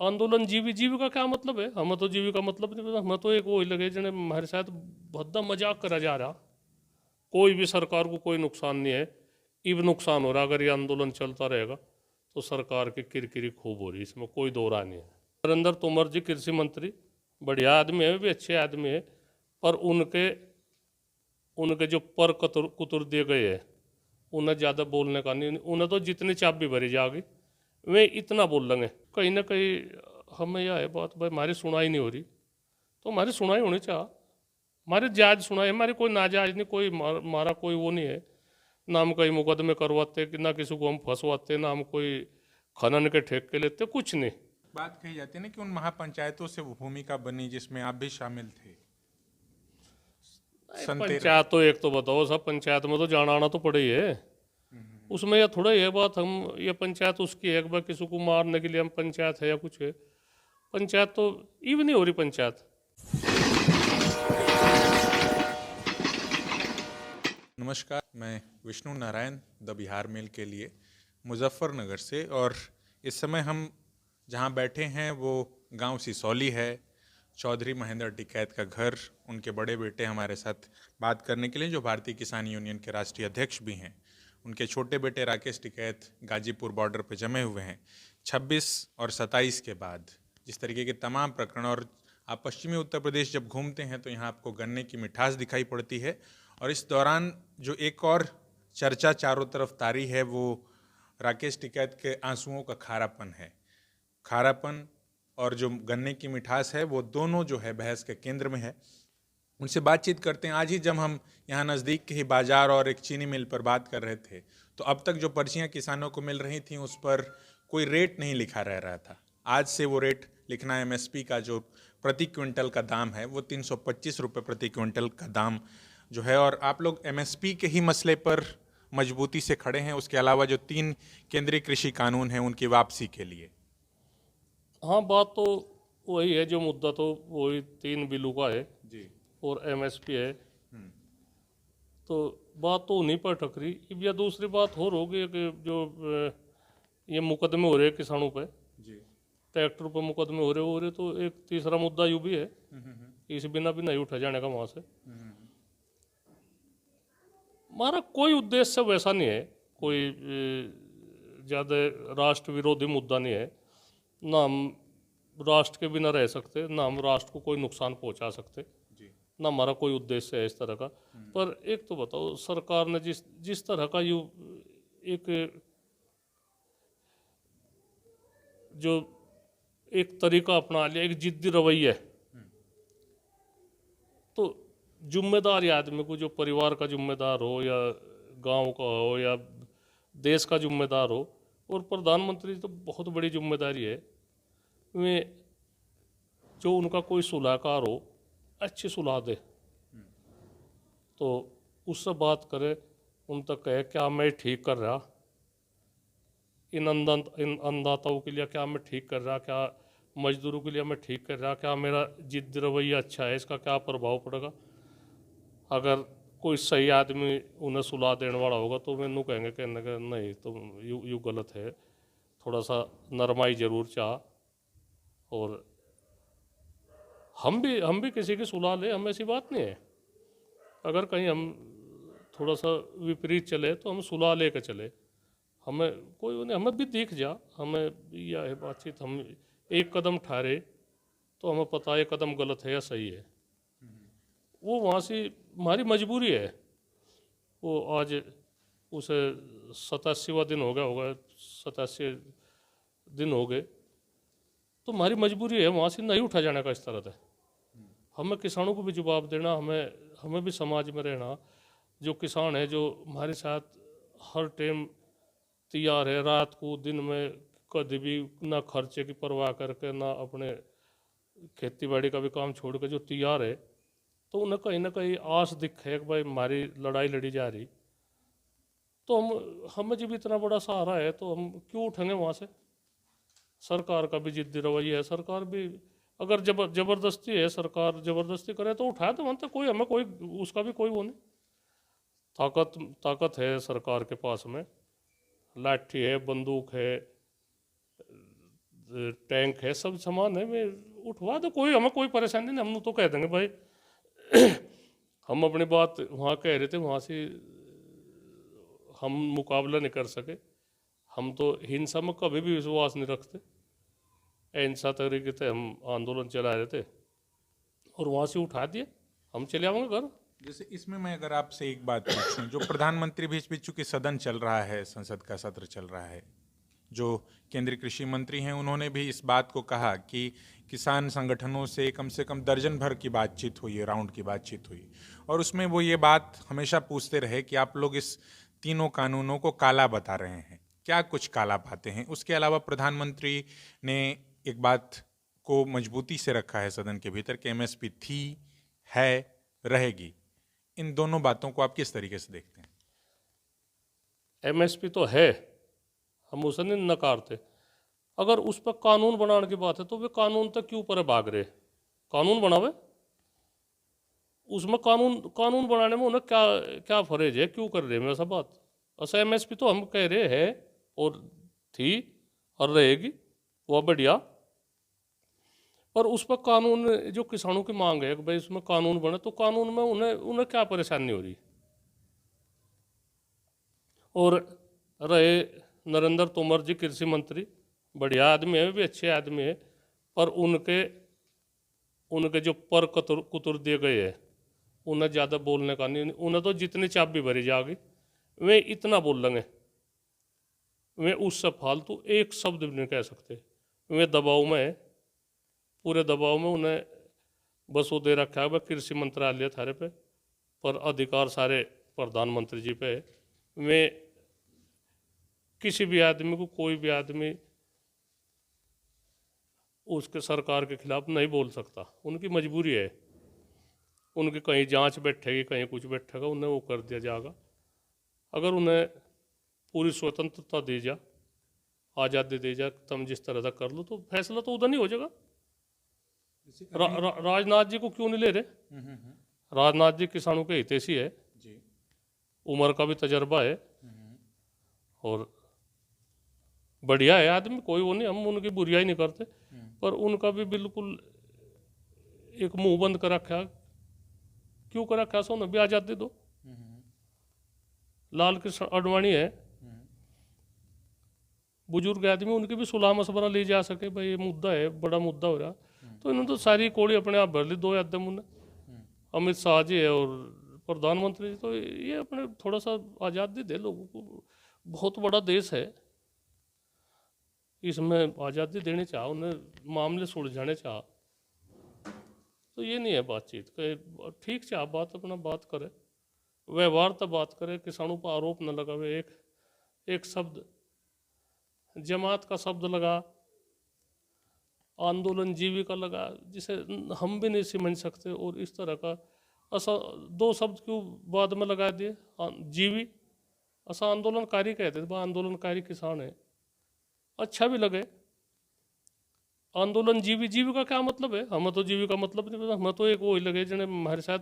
आंदोलन जीविका क्या मतलब है? हमें तो जीविका मतलब नहीं पता। हमें तो एक वही लगे जने हमारे साथ भद्दा मजाक करा जा रहा। कोई भी सरकार को कोई नुकसान नहीं है, इब नुकसान हो रहा अगर ये आंदोलन चलता रहेगा तो सरकार की किरकिरी खूब हो रही, इसमें कोई दो राय नहीं है। नरेंद्र तोमर जी कृषि मंत्री बढ़िया आदमी है, भी अच्छे आदमी है, पर उनके उनके जो पर कुतर दिए गए हैं उन्हें ज़्यादा बोलने का नहीं। उन्हें तो जितनी चाबी भरी जाएगी वे इतना बोल लेंगे। कहीं ना कहीं हमें यह है बात, भाई हमारी सुनाई नहीं हो रही तो हमारी सुनाई होनी चाहिए। हमारी जायज़ सुनाई, हमारी कोई नाजायज़ नहीं, कोई मारा कोई वो नहीं है। ना हम कहीं मुकदमे करवाते कि ना किसी को हम फंसवाते, ना हम कोई खनन के ठेके लेते, कुछ नहीं। बात कही जाती है ना कि उन महापंचायतों से वो भूमिका बनी जिसमें आप भी शामिल थे। पंचायत तो एक तो बताओ, सब पंचायत में तो जाना आना तो पड़े ही है। उसमें यह थोड़ा ये बात हम ये पंचायत उसकी है, भाई किसी को मारने के लिए हम पंचायत है या कुछ है। पंचायत तो इवन नहीं हो रही पंचायत। नमस्कार, मैं विष्णु नारायण द बिहार मेल के लिए मुजफ्फरनगर से, और इस समय हम जहां बैठे हैं वो गांव सिसौली है। चौधरी महेंद्र टिकैत का घर, उनके बड़े बेटे हमारे साथ बात करने के लिए, जो भारतीय किसान यूनियन के राष्ट्रीय अध्यक्ष भी हैं। उनके छोटे बेटे राकेश टिकैत गाजीपुर बॉर्डर पे जमे हुए हैं। 26 और 27 के बाद जिस तरीके के तमाम प्रकरण, और आप पश्चिमी उत्तर प्रदेश जब घूमते हैं तो यहाँ आपको गन्ने की मिठास दिखाई पड़ती है। और इस दौरान जो एक और चर्चा चारों तरफ तारी है वो राकेश टिकैत के आंसुओं का खारापन है। खारापन और जो गन्ने की मिठास है वो दोनों जो है बहस के केंद्र में है। उनसे बातचीत करते हैं। आज ही जब हम यहाँ नज़दीक के ही बाजार और एक चीनी मिल पर बात कर रहे थे तो अब तक जो पर्चियाँ किसानों को मिल रही थी उस पर कोई रेट नहीं लिखा रह रहा था। आज से वो रेट लिखना है। एमएसपी का जो प्रति क्विंटल का दाम है वो 325 रुपये प्रति क्विंटल का दाम जो है। और आप लोग एमएसपी के ही मसले पर मजबूती से खड़े हैं, उसके अलावा जो 3 केंद्रीय कृषि कानून हैं उनकी वापसी के लिए। हाँ, बात तो वही है, जो मुद्दा तो वही 3 बिलों का है जी। और एमएसपी है। तो बात तो उन्हीं पर टकरी। अब या दूसरी बात और होगी कि जो ये मुकदमे हो रहे हैं किसानों पे, जी। ट्रैक्टर पर मुकदमे हो रहे तो एक तीसरा मुद्दा यूँ भी है, इस बिना भी नहीं उठा जाने का वहाँ से। हमारा कोई उद्देश्य वैसा नहीं है, कोई ज़्यादा राष्ट्र विरोधी मुद्दा नहीं है। ना हम राष्ट्र के बिना रह सकते, ना हम राष्ट्र को कोई नुकसान पहुंचा सकते, ना हमारा कोई उद्देश्य है इस तरह का। पर एक तो बताओ, सरकार ने जिस तरह का यू एक जो एक तरीका अपना लिया, एक जिद्दी रवैया, तो जिम्मेदार आदमी को, जो परिवार का जिम्मेदार हो या गांव का हो या देश का जिम्मेदार हो, और प्रधानमंत्री तो बहुत बड़ी जिम्मेदारी है, वे जो उनका कोई सलाहकार हो अच्छी सलाह दे तो उससे बात करे, उन तक कहे क्या मैं ठीक कर रहा, इन अन्नदाताओं के लिए क्या मैं ठीक कर रहा, क्या मजदूरों के लिए मैं ठीक कर रहा, क्या मेरा जिद्दी रवैया अच्छा है, इसका क्या प्रभाव पड़ेगा। अगर कोई सही आदमी उन्हें सुलह देने वाला होगा तो मैनू कहेंगे कि नहीं तुम यू गलत है, थोड़ा सा नरमाई जरूर चाह। और हम भी किसी की सुलह ले, हम ऐसी बात नहीं है। अगर कहीं हम थोड़ा सा विपरीत चले तो हम सुलह ले कर चले, हमें कोई नहीं, हमें भी दिख जा, हमें यह है बातचीत। हम एक कदम ठहरे तो हमें पता है ये कदम गलत है या सही है। वो वहाँ से हमारी मजबूरी है। वो आज उसे 87वां दिन हो गया होगा, 87 दिन हो गए, तो हमारी मजबूरी है वहाँ से नहीं उठा जाने का इस तरह से। हमें किसानों को भी जवाब देना, हमें भी समाज में रहना। जो किसान है जो हमारे साथ हर टाइम तैयार है, रात को दिन में कभी भी ना खर्चे की परवाह करके, ना अपने खेती बाड़ी का भी काम छोड़ के जो तैयार है, तो उन्हें कहीं ना कहीं आस दिखे कि भाई हमारी लड़ाई लड़ी जा रही, तो हमें जब इतना बड़ा सहारा है तो हम क्यों उठेंगे वहाँ से। सरकार का भी जिद्दी रवैया है, सरकार भी अगर जबरदस्ती है, सरकार जबरदस्ती करे तो उठाए, तो वहाँ कोई हमें कोई उसका भी कोई वो नहीं। ताकत है सरकार के पास में, लाठी है, बंदूक है, टैंक है, सब सामान है, मैं उठवा दो, कोई हमें कोई परेशानी नहीं। हम तो कह देंगे भाई हम अपनी बात वहाँ कह रहे थे, वहाँ से हम मुकाबला नहीं कर सके। हम तो हिंसा में कभी भी विश्वास नहीं रखते। अहिंसा तरीके से हम आंदोलन चला रहे थे और वहाँ से उठा दिए, हम चले आएंगे घर। जैसे इसमें मैं अगर आपसे एक बात पूछूं, जो प्रधानमंत्री बीच बीच चूंकि सदन चल रहा है, संसद का सत्र चल रहा है, जो केंद्रीय कृषि मंत्री हैं उन्होंने भी इस बात को कहा कि किसान संगठनों से कम दर्जन भर की बातचीत हुई है, राउंड की बातचीत हुई, और उसमें वो ये बात हमेशा पूछते रहे कि आप लोग इस तीनों कानूनों को काला बता रहे हैं, क्या कुछ काला पाते हैं? उसके अलावा प्रधानमंत्री ने एक बात को मजबूती से रखा है सदन के भीतर कि एमएसपी थी, है, रहेगी। इन दोनों बातों को आप किस तरीके से देखते हैं? एमएसपी तो है, हम उसे नहीं नकारते। अगर उस पर कानून बनाने की बात है तो वे कानून तक क्यों पर भाग रहे? कानून बनावे, उसमें कानून बनाने में उन्हें क्या क्या फर्ज है, क्यों कर रहे हैं ऐसा बात? ऐसा एमएसपी तो हम कह रहे हैं और थी और रहेगी, वह बढ़िया। पर उस पर कानून, जो किसानों की मांग है कि भाई उसमें कानून बने, तो कानून में उन्हें उन्हें क्या परेशानी हो रही? और रहे नरेंद्र तोमर जी कृषि मंत्री, बढ़िया आदमी है, भी अच्छे आदमी है, पर उनके जो पर कुतर दिए गए हैं, उन्हें ज़्यादा बोलने का नहीं। उन्हें तो जितनी चाबी भरी जाएगी वे इतना बोल लेंगे, वे उससे फालतू एक शब्द भी नहीं कह सकते। वे दबाव में है, पूरे दबाव में। उन्हें बस वो दे रखा है वह कृषि मंत्रालय थारे पे, पर अधिकार सारे प्रधानमंत्री जी पे है। वे किसी भी आदमी को, कोई भी आदमी उसके सरकार के खिलाफ नहीं बोल सकता, उनकी मजबूरी है। उनकी कहीं जांच बैठेगी, कहीं कुछ बैठेगा, उन्हें वो कर दिया जाएगा। अगर उन्हें पूरी स्वतंत्रता दी जा, आज़ादी दी जा, तुम जिस तरह से कर लो, तो फैसला तो उधर नहीं हो जाएगा। राजनाथ जी को क्यों नहीं ले रहे? राजनाथ जी किसानों के हितैषी है जी, उम्र का भी तजर्बा है और बढ़िया है आदमी, कोई वो नहीं, हम उनकी बुराई नहीं करते। पर उनका भी बिल्कुल एक मुंह बंद कर रखा। क्यों कर रखा? सो भी आज़ादी दो। लाल कृष्ण आडवाणी है, बुजुर्ग आदमी, उनकी भी सुलह मशवरा ली जा सके, भाई ये मुद्दा है, बड़ा मुद्दा हो रहा। तो इन्होंने तो सारी कोड़ी अपने आप भर ली, दो यादम उन्हें। अमित शाह जी है और प्रधानमंत्री जी, तो ये अपने थोड़ा सा आज़ादी दे लोगों को। बहुत बड़ा देश है, इसमें आज़ादी देनी चाह, उन्हें मामले सुलझाने चाह। तो ये नहीं है बातचीत के, ठीक से आप बात अपना बात करें, व्यवहार तब बात करें, किसानों पर आरोप न लगावे। एक शब्द जमात का शब्द लगा, आंदोलन जीविका लगा, जिसे हम भी नहीं समझ सकते। और इस तरह का ऐसा दो शब्द क्यों बाद में लगा दिए? जीवी, ऐसा आंदोलनकारी कहते थे, आंदोलनकारी किसान है, अच्छा भी लगे। आंदोलन जीवी का क्या मतलब है? हमें तो जीवी का मतलब नहीं पता, हमें तो एक वो ही लगे जिन्हें हमारे साथ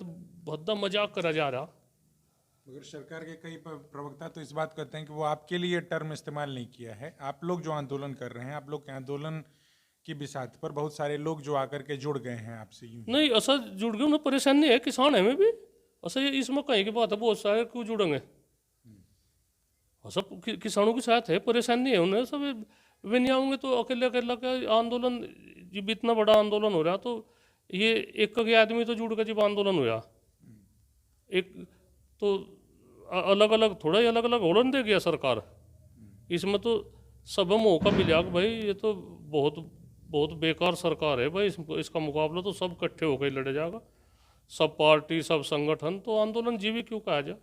भद्दा मजाक करा जा रहा। मगर सरकार के कई प्रवक्ता तो इस बात करते हैं कि वो आपके लिए टर्म इस्तेमाल नहीं किया है। आप लोग जो आंदोलन कर रहे हैं, आप लोग के आंदोलन की बिसात पर बहुत सारे लोग जो आकर के जुड़ गए हैं आपसे। यूं नहीं, ऐसा जुड़ गए, उन्हें परेशानी है, किसान है मैं भी। ऐसा इसमें कहीं की बात है, बहुत सारे क्यों जुड़ेंगे? सब किसानों के साथ है, परेशानी है उन्हें, सब वे नहीं आऊँगे तो अकेले अकेला का आंदोलन, जब इतना बड़ा आंदोलन हो रहा, तो ये एक के आदमी तो जुड़ कर जब आंदोलन हुआ, एक तो अलग अलग थोड़ा ही अलग अलग होलन दे गया सरकार। इसमें तो सब मौका मिला कि भाई ये तो बहुत बहुत बेकार सरकार है भाई, इसका मुकाबला तो सब इकट्ठे होकर लड़े जाएगा, सब पार्टी, सब संगठन। तो आंदोलन जीवी क्यों कहा जाए?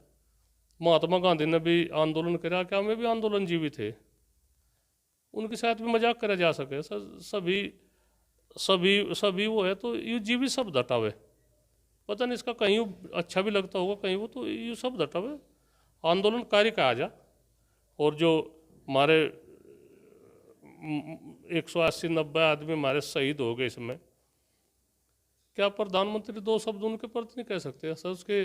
महात्मा गांधी ने भी आंदोलन करा, क्या में भी आंदोलन जीवी थे, उनके साथ भी मजाक करा जा सके? सभी सभी सभी वो है, तो ये जीवी शब्द हटावे। पता नहीं इसका कहीं अच्छा भी लगता होगा, कहीं वो, तो ये शब्द हटावे, आंदोलनकारी कहा जा। और जो हमारे 180-90 आदमी हमारे शहीद हो गए, इसमें क्या प्रधानमंत्री दो शब्द उनके प्रति नहीं कह सकते? ऐसा उसके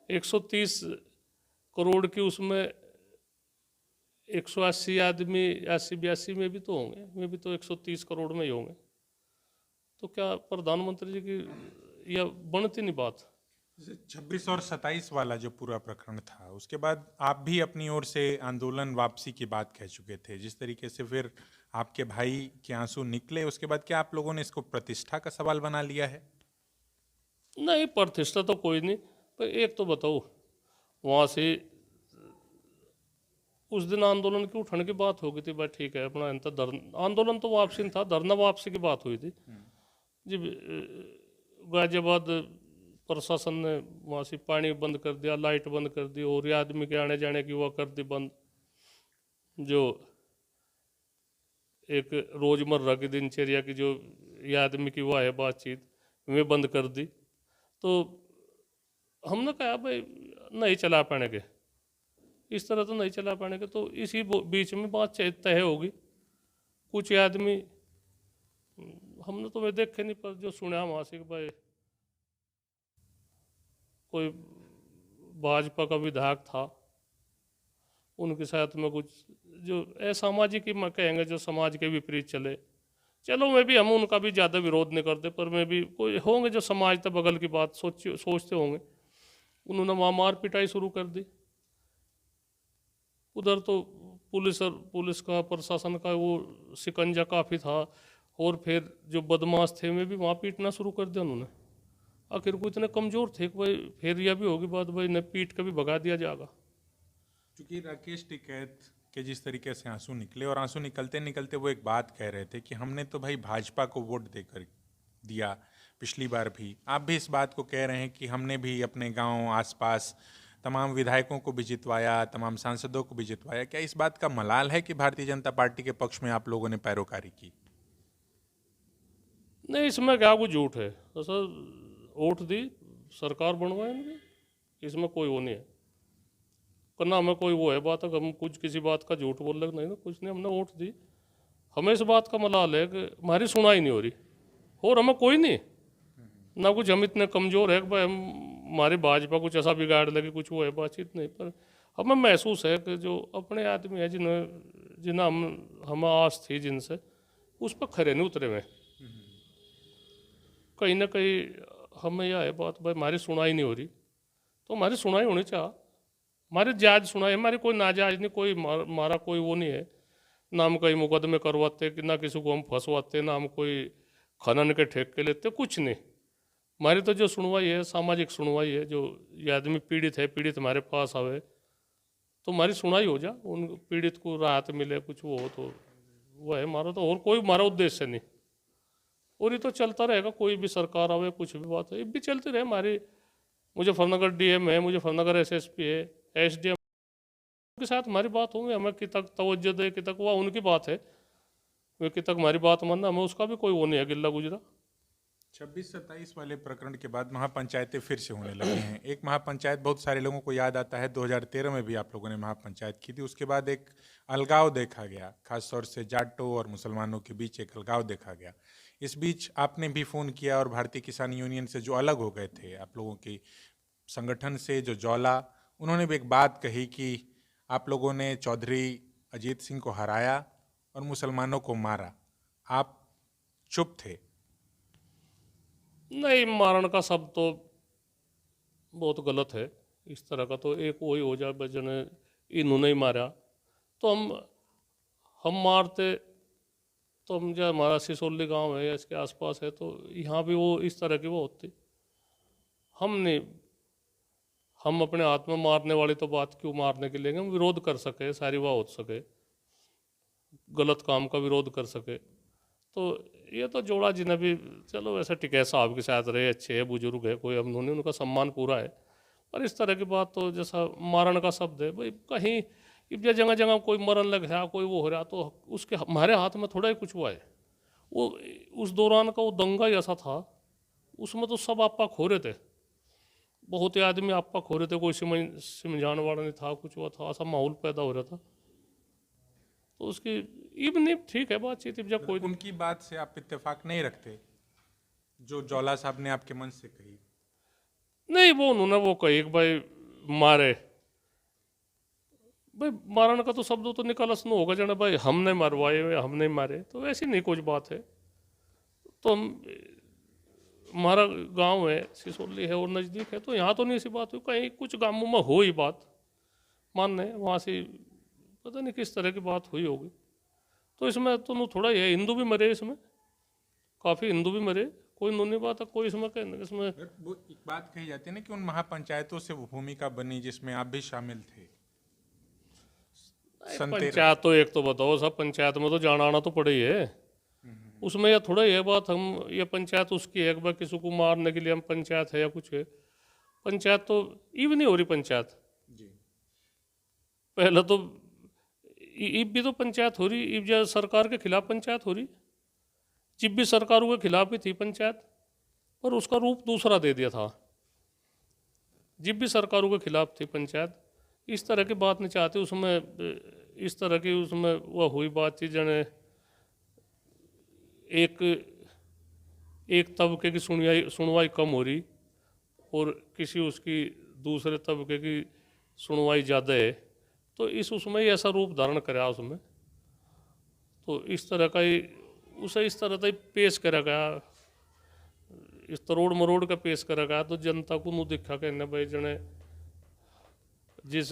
130 करोड़ की उसमें 180 आदमी 80-82 में भी तो होंगे, में भी तो 130 करोड़ में ही होंगे। तो क्या प्रधानमंत्री जी की यह बनती नहीं बात। 26 और 27 वाला जो पूरा प्रकरण था, उसके बाद आप भी अपनी ओर से आंदोलन वापसी की बात कह चुके थे। जिस तरीके से फिर आपके भाई के आंसू निकले, उसके बाद क्या आप लोगों ने इसको प्रतिष्ठा का सवाल बना लिया है? नहीं, प्रतिष्ठा तो कोई नहीं, पर एक तो बताओ, वहाँ से उस दिन आंदोलन की उठने की बात हो गई थी, भाई ठीक है अपना इनका आंदोलन तो वापसी नहीं था, धरना वापसी की बात हुई थी जी। गाजियाबाद प्रशासन ने वहाँ से पानी बंद कर दिया, लाइट बंद कर दी, और ये आदमी के आने जाने की वो कर दी बंद, जो एक रोजमर्रा की दिनचर्या की जो ये आदमी की वो है बातचीत, वे बंद कर दी। तो हमने कहा भाई नहीं चला पाएंगे, इस तरह तो नहीं चला पाएंगे। तो इसी बीच में बात तय होगी। कुछ आदमी हमने तो वे देखे नहीं, पर जो सुना वहाँ से कि भाई कोई भाजपा का विधायक था, उनके साथ में कुछ जो असामाजिक ही कहेंगे, जो समाज के विपरीत चले। चलो मैं भी, हम उनका भी ज़्यादा विरोध नहीं करते, पर मैं भी कोई होंगे जो समाज तक बगल की बात सोचते होंगे, उन्होंने वहाँ मार पिटाई शुरू कर दी। उधर तो पुलिस का प्रशासन का वो शिकंजा काफ़ी था, और फिर जो बदमाश थे वे भी वहाँ पीटना शुरू कर दिया उन्होंने। आखिर को इतने कमज़ोर थे कि भाई फिर यह भी होगी बात, भाई ने पीट के भी भगा दिया जाएगा। क्योंकि राकेश टिकैत के जिस तरीके से आंसू निकले, और आंसू निकलते निकलते वो एक बात कह रहे थे कि हमने तो भाई भाजपा को वोट देकर दिया पिछली बार भी। आप भी इस बात को कह रहे हैं कि हमने भी अपने गांव आसपास तमाम विधायकों को भी जितवाया, तमाम सांसदों को भी जितवाया। क्या इस बात का मलाल है कि भारतीय जनता पार्टी के पक्ष में आप लोगों ने पैरोकारी की? नहीं, इसमें क्या कुछ झूठ है। तो सर वोट दी, सरकार बनवाए मुझे, इसमें कोई वो नहीं है। करना हमें कोई वो है बात है, हम कुछ किसी बात का झूठ बोल रहे नहीं ना, कुछ नहीं, हमने वोट दी। हमें इस बात का मलाल है कि हमारी सुनाई नहीं हो रही, और हमें कोई नहीं ना कुछ, हम इतने कमज़ोर है कि भाई हम हमारी भाजपा कुछ ऐसा बिगाड़ लगे, कुछ वो है बातचीत नहीं। पर हमें महसूस है कि जो अपने आदमी है जिन्हें हमें आस थी जिनसे, उस पर खरे नहीं उतरे हुए। कहीं ना कहीं हमें यह है बात, भाई हमारी सुनाई नहीं हो रही, तो हमारी सुनाई होनी चाहिए। हमारी जायज़ सुनाई, हमारी कोई नाजायज़ नहीं, कोई मारा कोई वो नहीं है ना। हम कहीं मुकदमे करवाते कि ना किसी को हम फंसवाते, ना हम कोई खनन के ठेके लेते, कुछ नहीं। हमारी तो जो सुनवाई है सामाजिक सुनवाई है। जो ये आदमी पीड़ित है, पीड़ित हमारे पास आवे तो हमारी सुनाई हो जा, उन पीड़ित को राहत मिले, कुछ वो हो, तो वह है हमारा। तो और कोई हमारा उद्देश्य नहीं। और ये तो चलता रहेगा, कोई भी सरकार आवे, कुछ भी बात है, ये भी चलती रहे हमारी। मुजफ्फरनगर डीएम है, मुजफ्फरनगर एसएसपी है, एसडीएम के साथ हमारी बात होगी। हमें कि तक तवज्जो दे, कि तक वह उनकी बात है, वे कि तक हमारी बात मानना, हमें उसका भी कोई वो नहीं है गिल्ला गुजरा। 26-27 वाले प्रकरण के बाद महापंचायतें फिर से होने लगी हैं। एक महापंचायत बहुत सारे लोगों को याद आता है, 2013 में भी आप लोगों ने महापंचायत की थी। उसके बाद एक अलगाव देखा गया, खासतौर से जाटों और मुसलमानों के बीच एक अलगाव देखा गया। इस बीच आपने भी फ़ोन किया, और भारतीय किसान यूनियन से जो अलग हो गए थे आप लोगों की संगठन से, जो जौला, उन्होंने भी एक बात कही कि आप लोगों ने चौधरी अजीत सिंह को हराया और मुसलमानों को मारा। आप चुप थे। नहीं, मारण का शब्द तो बहुत गलत है। इस तरह का तो एक वही हो जाए बजने इन्होंने ही मारा, तो हम मारते तो हम जो हमारा सिसोली गांव है या इसके आसपास है, तो यहाँ भी वो इस तरह की वो होती। हम नहीं, हम अपने हाथ में मारने वाली तो बात क्यों मारने के लिए, हम विरोध कर सके, सारी वाह हो सके, गलत काम का विरोध कर सके। तो ये तो जोड़ा जिन्हें भी, चलो वैसे टिकैत साहब के साथ रहे, अच्छे है, बुजुर्ग है, कोई उन्होंने उनका सम्मान पूरा है। पर इस तरह की बात तो जैसा मारण का शब्द है, भाई कहीं जगह जगह कोई मरण लग रहा, कोई वो हो रहा, तो उसके हमारे हाथ में थोड़ा ही कुछ हुआ है। वो उस दौरान का वो दंगा ही ऐसा था, उसमें तो सब आपा खो रहे थे, बहुत ही आदमी आपा खो रहे थे, कोई समझाने वाला नहीं था, कुछ हुआ था, ऐसा माहौल पैदा हो रहा था। तो उसकी इवनी ठीक है बातचीत, जब कोई उनकी बात से आप इत्तेफाक नहीं रखते जो जौला साहब ने आपके मन से कही? नहीं, वो उन्होंने वो कही कि भाई मारे, भाई मारने का तो शब्द तो निकाला सुनो होगा जाना भाई हमने मरवाए हुए हमने मारे, तो ऐसी नहीं कुछ बात है। तो हम हमारा गांव है सिसोली है और नज़दीक है, तो यहाँ तो नहीं ऐसी बात हुई, कहीं कुछ गांवों में हो ही बात मानने वहाँ से पता नहीं किस तरह की बात हुई होगी। तो इसमें तो थोड़ा ये हिंदू भी मरे इसमें, काफ़ी हिंदू भी मरे, कोई नूनी बात है कोई इसमें कहने इसमें। वो एक बात कही जाती है ना कि उन महापंचायतों से वो भूमिका बनी जिसमें आप भी शामिल थे। पंचायत तो एक तो बताओ, सब पंचायत में तो जाना आना तो पड़े ही है। उसमें या थोड़ा ये बात हम ये पंचायत उसकी है, एक बार किसी को मारने के लिए हम पंचायत है या कुछ है, पंचायत तो इव नहीं हो रही पंचायत। जी। पहले तो इब भी तो पंचायत हो रही, इब जो सरकार के खिलाफ पंचायत हो रही, जब भी सरकारों के खिलाफ ही थी पंचायत, पर उसका रूप दूसरा दे दिया था। जब भी सरकारों के खिलाफ थी पंचायत, इस तरह की बात नहीं चाहती उसमें, इस तरह की उसमें वह हुई बात थी जने एक एक तबके की सुनवाई कम हो रही और किसी उसकी दूसरे तबके की सुनवाई ज़्यादा है, तो इस उसमें ही ऐसा रूप धारण करा उसमें। तो इस तरह का ही उसे इस तरह का ही पेश करा गया, इस तरोड़ मरोड़ का पेश करा गया, तो जनता को नू दिखा कहने भाई जने जिस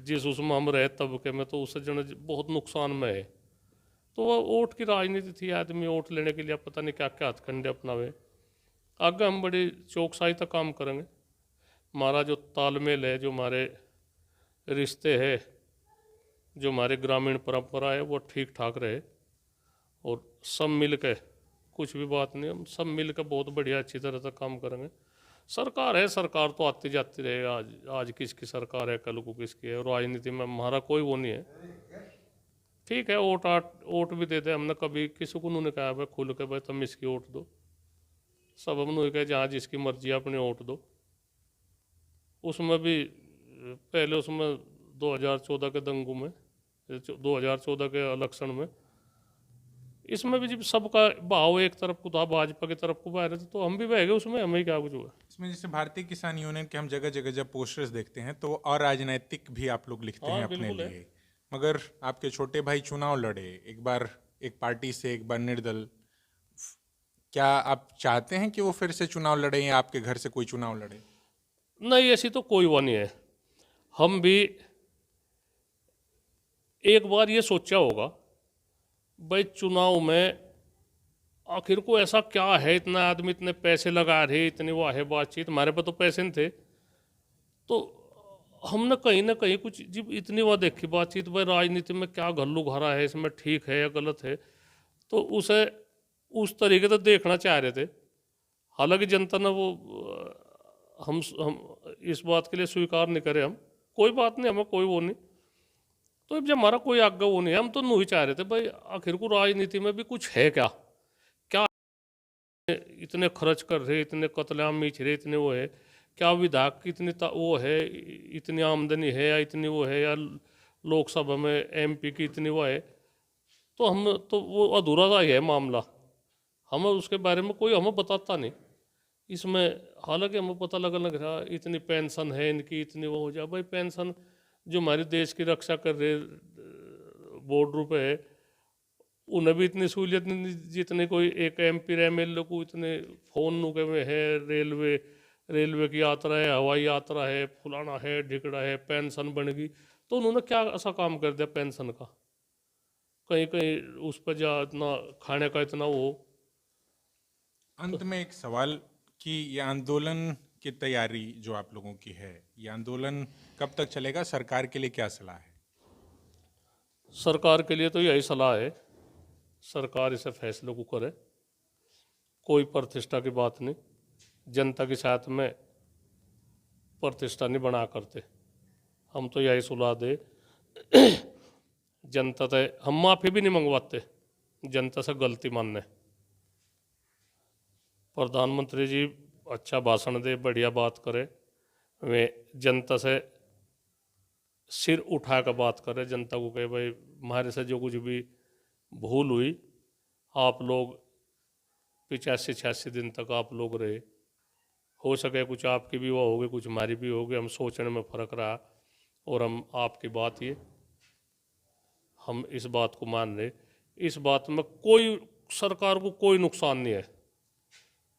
जिस उसमें हम रहे तबके में, तो उससे जने बहुत नुकसान में है। तो वह वोट की राजनीति थी, आदमी वोट लेने के लिए पता नहीं क्या क्या हथकंडे अपनावे। आगे हम बड़ी चौकसाई तक काम करेंगे, हमारा जो तालमेल है, जो हमारे रिश्ते है, जो हमारे ग्रामीण परंपरा है, वो ठीक ठाक रहे और सब मिल के, कुछ भी बात नहीं, हम सब मिल के बहुत बढ़िया अच्छी तरह से काम करेंगे। सरकार है, सरकार तो आती जाती रहे, आज किसकी सरकार है, कल को किसकी है, राजनीति में हमारा कोई वो नहीं है। ठीक है, वोट भी देते हमने, कभी किसी को नहीं कहा भाई खुल के भाई तुम इसकी वोट दो, सब हमने कहा जहाँ जिसकी मर्जी अपने वोट दो। उसमें भी पहले उसमें 2014 के दंगों में, 2014 के इलेक्शन में, इसमें भी जब सबका भाव एक तरफ को था, भाजपा की तरफ को बह रहे थे, तो हम भी बह गए उसमें, हमें क्या कुछ हुआ। इसमें जैसे भारतीय किसान यूनियन के हम जगह जगह जब पोस्टर्स देखते हैं तो और राजनैतिक भी आप लोग लिखते हैं अपने लिए, मगर आपके छोटे भाई चुनाव लड़े, एक बार एक पार्टी से एक बार निर्दल, क्या आप चाहते हैं कि वो फिर से चुनाव लड़े या आपके घर से कोई चुनाव लड़े? नहीं, ऐसी तो कोई वो नहीं है। हम भी एक बार ये सोचा होगा भाई चुनाव में आखिर को ऐसा क्या है, इतना आदमी इतने पैसे लगा रहे, इतनी वो है बातचीत, हमारे पे तो पैसे नहीं थे, तो हमने कहीं ना कहीं कुछ जब इतनी वो देखी बातचीत भाई राजनीति में क्या घल्लू घरा है, इसमें ठीक है या गलत है, तो उसे उस तरीके से देखना चाह रहे थे। हालांकि जनता ने वो हम इस बात के लिए स्वीकार नहीं करे, हम कोई बात नहीं, हमें कोई वो नहीं। तो जब हमारा कोई आगे वो नहीं है, हम तो नहीं चाह रहे थे भाई आखिर को राजनीति में भी कुछ है क्या, क्या इतने खर्च कर रहे, इतने कतलेआम मीच रहे, इतने वो है क्या, विधायक की इतनी वो है, इतनी आमदनी है या इतनी वो है, या लोकसभा में एमपी की इतनी वो है, तो हम तो वो अधूरा सा ही है मामला, हमें उसके बारे में कोई हमें बताता नहीं इसमें। हालांकि हमें पता लग रहा इतनी पेंशन है इनकी, इतनी वो हो जाए, भाई पेंशन जो हमारे देश की रक्षा कर रहे बॉर्डर पे है, उन्हें भी इतनी सहूलियत नहीं जितने कोई एक एमपी एमएलए को इतने फोन नुके में है, रेलवे की यात्रा है, हवाई यात्रा है, फुलाना है, ढिकड़ा है, पेंशन बन गई, तो उन्होंने क्या ऐसा काम कर दिया पेंशन का, कहीं कहीं उस पर जा इतना खाने का इतना वो। अंत में एक सवाल कि ये आंदोलन की तैयारी जो आप लोगों की है, ये आंदोलन कब तक चलेगा, सरकार के लिए क्या सलाह है? सरकार के लिए तो यही सलाह है, सरकार इसे फैसले को करे, कोई प्रतिष्ठा की बात नहीं, जनता के साथ में प्रतिष्ठा नहीं बना करते, हम तो यही सलाह दे जनता से, हम माफ़ी भी नहीं मंगवाते जनता से गलती मानने। प्रधानमंत्री जी अच्छा भाषण दे, बढ़िया बात करे, वे जनता से सिर उठा कर बात करे, जनता को कहे भाई हमारे से जो कुछ भी भूल हुई, आप लोग 85-86 दिन तक आप लोग रहे, हो सके कुछ आपकी भी वो होगी, कुछ हमारी भी होगी, हम सोचने में फ़र्क रहा और हम आपकी बात ये हम इस बात को मान रहे, इस बात में कोई सरकार को कोई नुकसान नहीं है,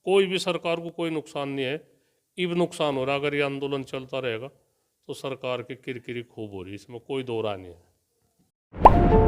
कोई भी सरकार को कोई नुकसान नहीं है। इब नुकसान हो रहा, अगर ये आंदोलन चलता रहेगा तो सरकार की किरकिरी खूब हो रही, इसमें कोई दो राय नहीं है।